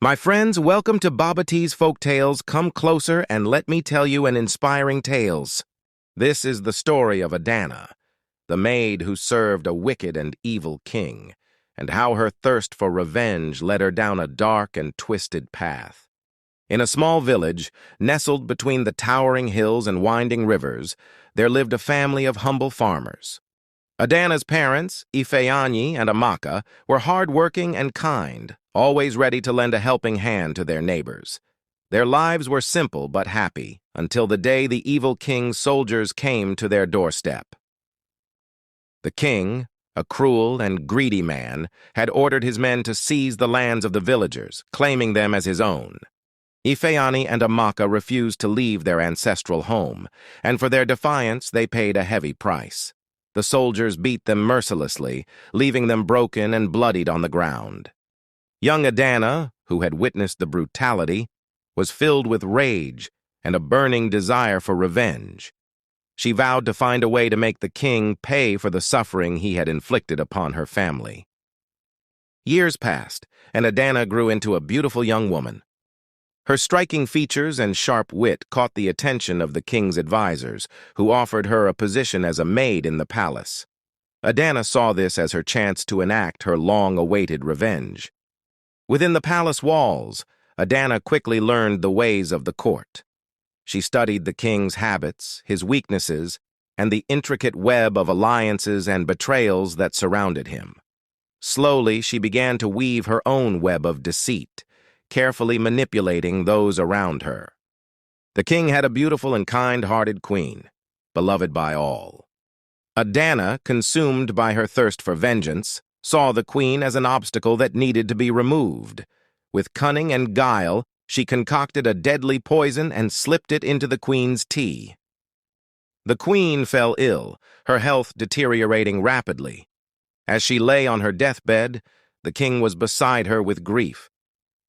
My friends, welcome to Baba T's Folk Tales. Come closer and let me tell you an inspiring tales. This is the story of Adana, the maid who served a wicked and evil king, and how her thirst for revenge led her down a dark and twisted path. In a small village, nestled between the towering hills and winding rivers, there lived a family of humble farmers. Adana's parents, Ifeanyi and Amaka, were hard-working and kind, always ready to lend a helping hand to their neighbors. Their lives were simple but happy, until the day the evil king's soldiers came to their doorstep. The king, a cruel and greedy man, had ordered his men to seize the lands of the villagers, claiming them as his own. Ifeanyi and Amaka refused to leave their ancestral home, and for their defiance they paid a heavy price. The soldiers beat them mercilessly, leaving them broken and bloodied on the ground. Young Adana, who had witnessed the brutality, was filled with rage and a burning desire for revenge. She vowed to find a way to make the king pay for the suffering he had inflicted upon her family. Years passed, and Adana grew into a beautiful young woman. Her striking features and sharp wit caught the attention of the king's advisors, who offered her a position as a maid in the palace. Adana saw this as her chance to enact her long-awaited revenge. Within the palace walls, Adana quickly learned the ways of the court. She studied the king's habits, his weaknesses, and the intricate web of alliances and betrayals that surrounded him. Slowly, she began to weave her own web of deceit, carefully manipulating those around her. The king had a beautiful and kind-hearted queen, beloved by all. Adana, consumed by her thirst for vengeance, saw the queen as an obstacle that needed to be removed. With cunning and guile, she concocted a deadly poison and slipped it into the queen's tea. The queen fell ill, her health deteriorating rapidly. As she lay on her deathbed, the king was beside her with grief.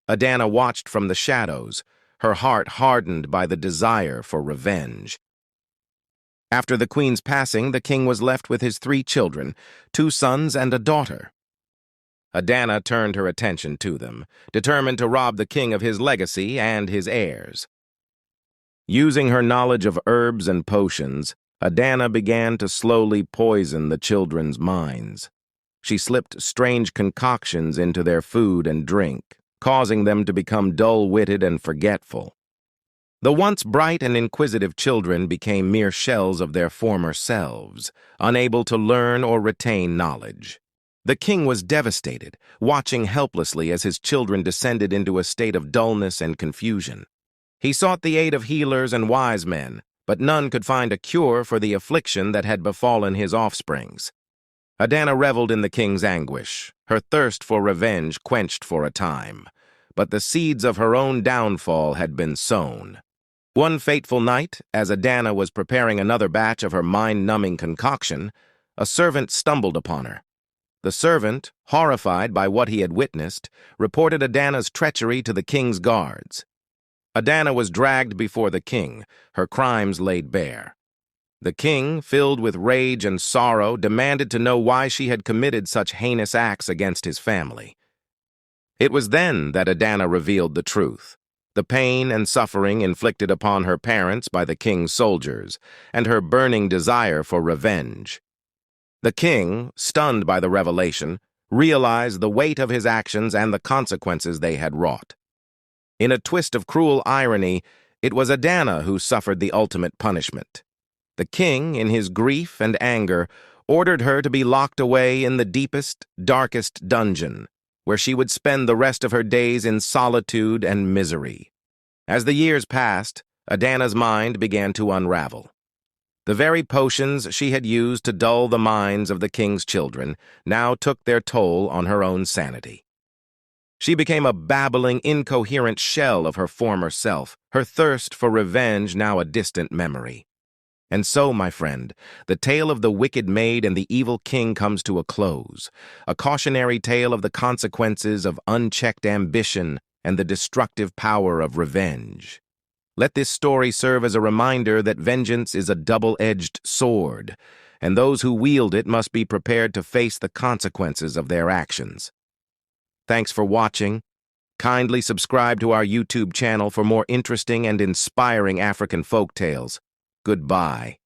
Adana watched from the shadows, her heart hardened by the desire for revenge. After the queen's passing, the king was left with his 3 children, 2 sons and a daughter. Adana turned her attention to them, determined to rob the king of his legacy and his heirs. Using her knowledge of herbs and potions, Adana began to slowly poison the children's minds. She slipped strange concoctions into their food and drink, causing them to become dull-witted and forgetful. The once bright and inquisitive children became mere shells of their former selves, unable to learn or retain knowledge. The king was devastated, watching helplessly as his children descended into a state of dullness and confusion. He sought the aid of healers and wise men, but none could find a cure for the affliction that had befallen his offsprings. Adana reveled in the king's anguish, her thirst for revenge quenched for a time, but the seeds of her own downfall had been sown. One fateful night, as Adana was preparing another batch of her mind-numbing concoction, a servant stumbled upon her. The servant, horrified by what he had witnessed, reported Adana's treachery to the king's guards. Adana was dragged before the king, her crimes laid bare. The king, filled with rage and sorrow, demanded to know why she had committed such heinous acts against his family. It was then that Adana revealed the truth, the pain and suffering inflicted upon her parents by the king's soldiers, and her burning desire for revenge. The king, stunned by the revelation, realized the weight of his actions and the consequences they had wrought. In a twist of cruel irony, it was Adana who suffered the ultimate punishment. The king, in his grief and anger, ordered her to be locked away in the deepest, darkest dungeon, where she would spend the rest of her days in solitude and misery. As the years passed, Adana's mind began to unravel. The very potions she had used to dull the minds of the king's children now took their toll on her own sanity. She became a babbling, incoherent shell of her former self, her thirst for revenge now a distant memory. And so, my friend, the tale of the wicked maid and the evil king comes to a close, a cautionary tale of the consequences of unchecked ambition and the destructive power of revenge. Let this story serve as a reminder that vengeance is a double-edged sword, and those who wield it must be prepared to face the consequences of their actions. Thanks for watching. Kindly subscribe to our YouTube channel for more interesting and inspiring African folk tales. Goodbye.